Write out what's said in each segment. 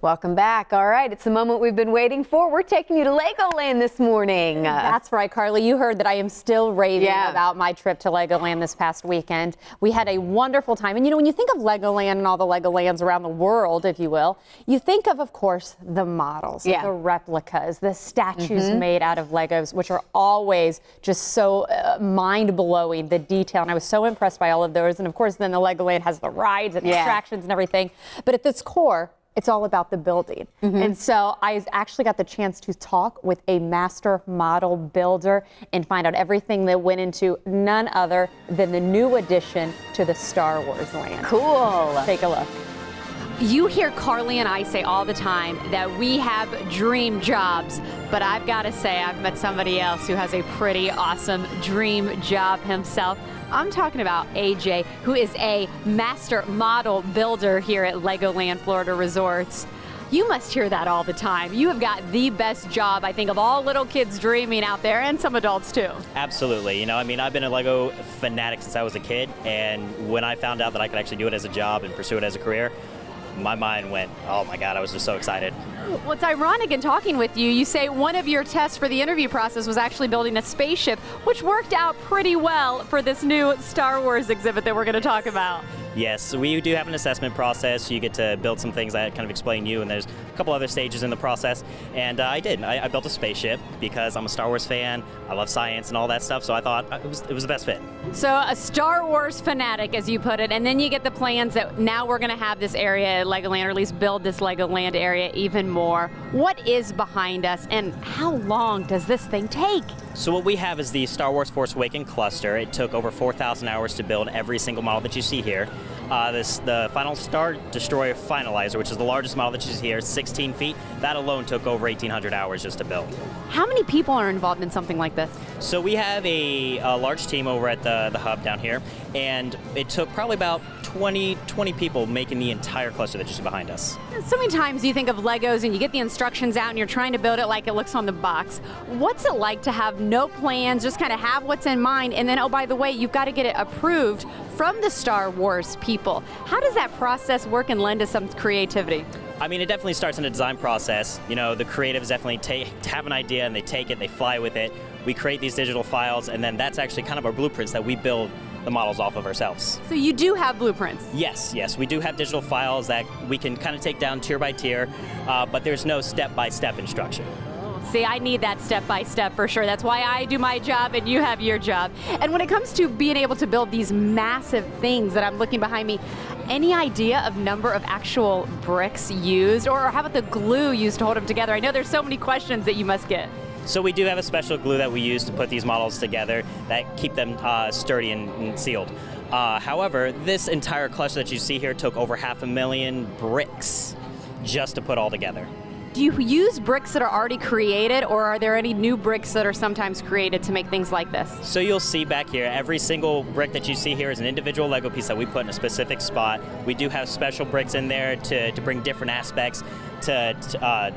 Welcome back. All right, it's the moment we've been waiting for. We're taking you to Legoland this morning. That's right, Carly. You heard that I am still raving about my trip to Legoland this past weekend. We had a wonderful time. And you know, when you think of Legoland and all the Legolands around the world, if you will, you think of course, the models, the replicas, the statues made out of Legos, which are always just so mind-blowing, the detail. And I was so impressed by all of those. And of course, then the Legoland has the rides and attractions and everything. But at its core, it's all about the building. And so I actually got the chance to talk with a master model builder and find out everything that went into none other than the new addition to the Star Wars land. Cool. Take a look. You hear Carly and I say all the time that we have dream jobs, but I've got to say I've met somebody else who has a pretty awesome dream job himself. I'm talking about AJ, who is a master model builder here at Legoland Florida Resorts. You must hear that all the time. You have got the best job, I think, of all little kids dreaming out there, and some adults too. Absolutely. You know, I mean, I've been a Lego fanatic since I was a kid, and when I found out that I could actually do it as a job and pursue it as a career, my mind went, oh my God, I was just so excited. Well, it's ironic in talking with you, you say one of your tests for the interview process was actually building a spaceship, which worked out pretty well for this new Star Wars exhibit that we're going to talk about. Yes, we do have an assessment process. You get to build some things that kind of explain you, and there's a couple other stages in the process. And I did. I built a spaceship because I'm a Star Wars fan. I love science and all that stuff, so I thought it was the best fit. So a Star Wars fanatic, as you put it, and then you get the plans that now we're going to have this area at Legoland, or at least build this Legoland area even more. What is behind us, and how long does this thing take? So what we have is the Star Wars Force Awakens cluster. It took over 4,000 hours to build every single model that you see here. The final Star Destroyer Finalizer, which is the largest model that you see here, 16 feet. That alone took over 1,800 hours just to build. How many people are involved in something like this? So we have a large team over at the hub down here, and it took probably about 20 people making the entire cluster that you see behind us. So many times you think of Legos and you get the instructions out and you're trying to build it like it looks on the box. What's it like to have no plans, just kind of have what's in mind, and then, oh, by the way, you've got to get it approved from the Star Wars people? How does that process work and lend to some creativity? I mean, it definitely starts in a design process. You know, the creatives definitely have an idea and they take it, they fly with it. We create these digital files, and then that's actually kind of our blueprints that we build the models off of ourselves. So you do have blueprints? Yes, we do have digital files that we can kind of take down tier by tier, but there's no step-by-step instruction. See, I need that step-by-step for sure. That's why I do my job and you have your job. And when it comes to being able to build these massive things that I'm looking behind me, any idea of number of actual bricks used, or how about the glue used to hold them together? I know there's so many questions that you must get. So we do have a special glue that we use to put these models together that keep them sturdy and sealed. However, this entire cluster that you see here took over 500,000 bricks just to put all together. Do you use bricks that are already created, or are there any new bricks that are sometimes created to make things like this? So you'll see back here, every single brick that you see here is an individual Lego piece that we put in a specific spot. We do have special bricks in there to bring different aspects to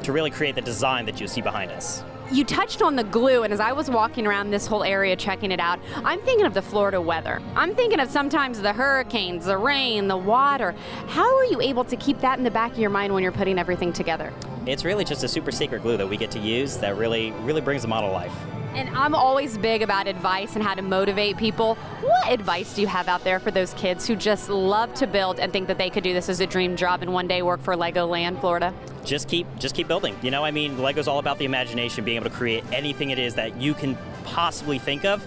really create the design that you see behind us. You touched on the glue, and as I was walking around this whole area checking it out, I'm thinking of the Florida weather. I'm thinking of sometimes the hurricanes, the rain, the water. How are you able to keep that in the back of your mind when you're putting everything together? It's really just a super secret glue that we get to use that really brings the model to life. And I'm always big about advice and how to motivate people. What advice do you have out there for those kids who just love to build and think that they could do this as a dream job and one day work for Legoland, Florida? Just keep building. You know, I mean, Lego's all about the imagination, being able to create anything it is that you can possibly think of,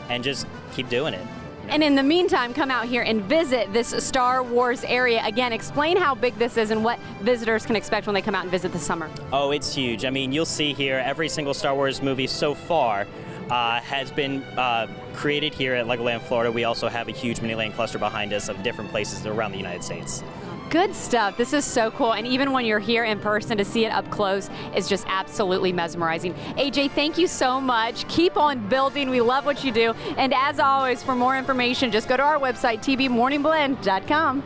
and just keep doing it. And in the meantime, come out here and visit this Star Wars area. Again, explain how big this is and what visitors can expect when they come out and visit this summer. Oh, it's huge. I mean, you'll see here every single Star Wars movie so far has been created here at Legoland, Florida. We also have a huge mini-land cluster behind us of different places around the United States. Good stuff. This is so cool. And even when you're here in person, to see it up close is just absolutely mesmerizing. AJ, thank you so much. Keep on building. We love what you do. And as always, for more information, just go to our website, tbmorningblend.com.